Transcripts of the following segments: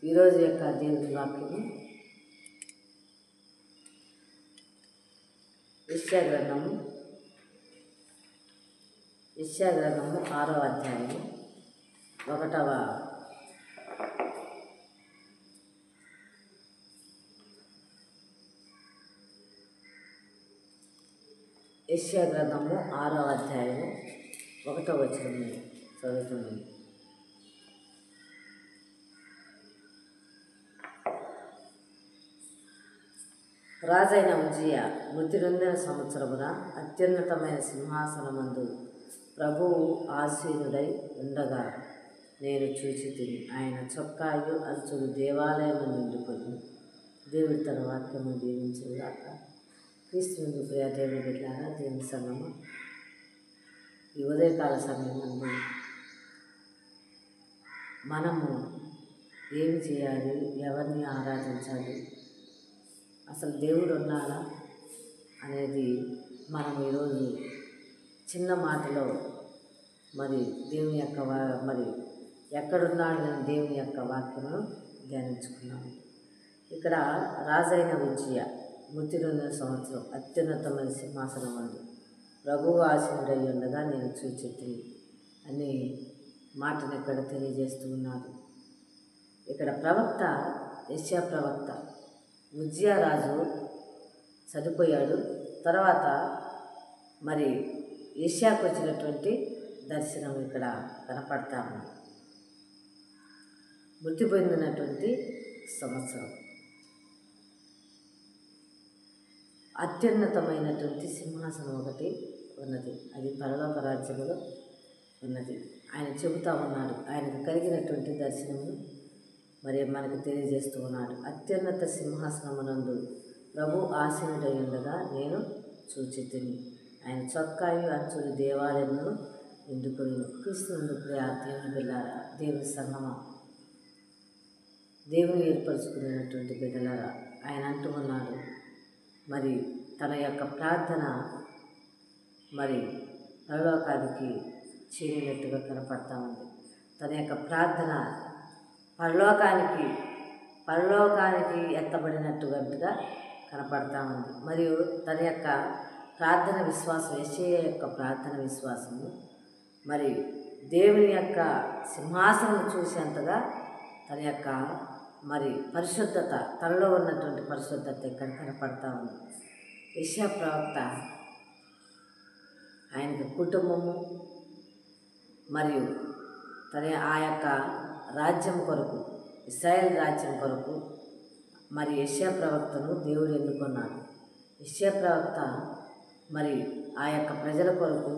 ఈరోజు యొక్క దేవుని వాక్యము యెషయా గ్రంథము 6వ అధ్యాయము 1వ యెషయా గ్రంథము 6వ అధ్యాయము 1వ వచనం చదువుతున్నాను. రాజైన ఉజ్జియా మృతి నొందిన సంవత్సరమున అత్యున్నతమైన సింహాసనమందు ప్రభువు ఆసీనుడై ఉండగా నేను చూచితిని. ఆయన చొక్కాయు అంచులు దేవాలయము నిండుకొని. దేవుడు తన వాక్యము దీవించుగాక. క్రీస్తునందు ప్రియ దేవుని బిడ్డలారా, దేవుని సంగమా, ఈ ఉదయకాల సమయమందు మనము ఏమి చేయాలి, ఎవరిని ఆరాధించాలి, అసలు దేవుడు ఉన్నాడా అనేది మనం ఈరోజు చిన్న మాటలో మరి దేవుని యొక్క మరి ఎక్కడున్నాడు అని దేవుని యొక్క వాక్యమును ధ్యానించుకున్నాము. ఇక్కడ రాజైన ఉజ్జియా మృతి నొందిన సంవత్సరం అత్యున్నతమైన సింహాసనం అందు ప్రభువు ఆసీనుడై ఉండగా నేను చూచితిని అనే మాటను ఇక్కడ తెలియజేస్తూ ఉన్నారు. ఇక్కడ ప్రవక్త యెషయా ప్రవక్త ఉజ్జియా రాజు చనిపోయాడు. తర్వాత మరి యెషయాకు వచ్చినటువంటి దర్శనం ఇక్కడ కనపడతా ఉంది. మృతి పొందినటువంటి సంవత్సరం, అత్యున్నతమైనటువంటి సింహాసనం ఒకటి ఉన్నది, అది పరలోక రాజ్యములో ఉన్నది. ఆయన చెబుతా ఉన్నాడు, ఆయనకు కలిగినటువంటి దర్శనమును మరి మనకు తెలియజేస్తూ ఉన్నాడు. అత్యున్నత సింహాసనమునందు ప్రభు ఆసీనుడై ఉండగా నేను చూచితిని. ఆయన చొక్కాయు అంచులు దేవాలయమును నిండుకొని. క్రీస్తునందు ప్రియ దేవుని బిడ్డలారా, దేవుని సంగమా, దేవుని ఏర్పరచుకునేటువంటి బిడ్డలారా, ఆయన అంటూ ఉన్నాడు, మరి తన యొక్క ప్రార్థన మరి పరలోకానికి చేరినట్టుగా కనపడతా ఉంది. తన యొక్క ప్రార్థన పరలోకానికి ఎత్తబడినట్టుగా కనపడతా ఉంది. మరియు తన యొక్క ప్రార్థన విశ్వాసం, యెషయా యొక్క ప్రార్థన విశ్వాసము మరి దేవుని యొక్క సింహాసనం చూసేంతగా తన యొక్క మరి పరిశుద్ధత, తనలో ఉన్నటువంటి పరిశుద్ధత ఇక్కడ కనపడతా ఉంది. యెషయా ప్రవక్త ఆయనకు కుటుంబము మరియు ఆ యొక్క రాజ్యం కొరకు, ఇశ్రాయేల్ రాజ్యం కొరకు మరి యెషయా ప్రవక్తను దేవుడు ఎన్నుకున్నాడు. యెషయా ప్రవక్త మరి ఆ యొక్క ప్రజల కొరకు,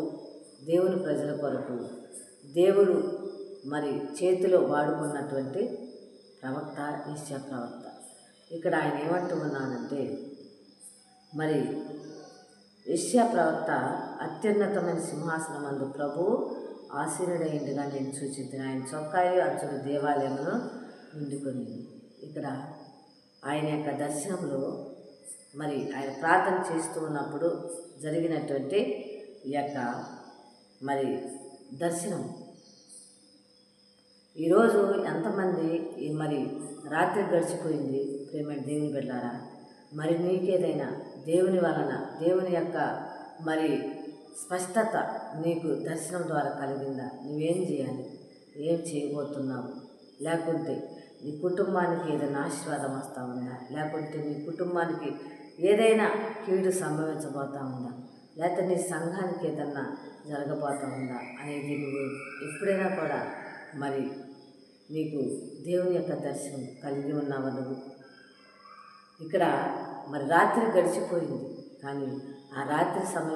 దేవుని ప్రజల కొరకు దేవుడు మరి చేతిలో వాడుకున్నటువంటి ప్రవక్త యెషయా ప్రవక్త. ఇక్కడ ఆయన ఏమంటూ ఉన్నాడంటే, మరి యెషయా ప్రవక్త అత్యున్నతమైన సింహాసనం అందు ప్రభువు ఆసీనుడైండుగా నేను చూచితిని. ఆయన చొక్కాయు అంచులు దేవాలయమును నిండుకొని. ఇక్కడ ఆయన యొక్క దర్శనంలో మరి ఆయన ప్రార్థన చేస్తూ ఉన్నప్పుడు జరిగినటువంటి ఈ యొక్క మరి దర్శనం. ఈరోజు ఎంతమంది మరి రాత్రి గడిచిపోయింది ప్రేమ దేవుని బిడ్డలారా, మరి నీకేదైనా దేవుని వలన, దేవుని యొక్క మరి స్పష్టత నీకు దర్శనం ద్వారా కలిగిందా? నువ్వేం చేయాలి, ఏం చేయబోతున్నావు? లేకుంటే నీ కుటుంబానికి ఏదైనా ఆశీర్వాదం వస్తూ ఉందా? లేకుంటే నీ కుటుంబానికి ఏదైనా కీడు సంభవించబోతూ ఉందా? లేకపోతే నీ సంఘానికి ఏదన్నా జరగబోతూ ఉందా అనేది నువ్వు ఎప్పుడైనా కూడా మరి నీకు దేవుని యొక్క దర్శనం కలిగి ఉన్నావా? నువ్వు ఇక్కడ మరి రాత్రి గడిచిపోయింది, కానీ ఆ రాత్రి సమయం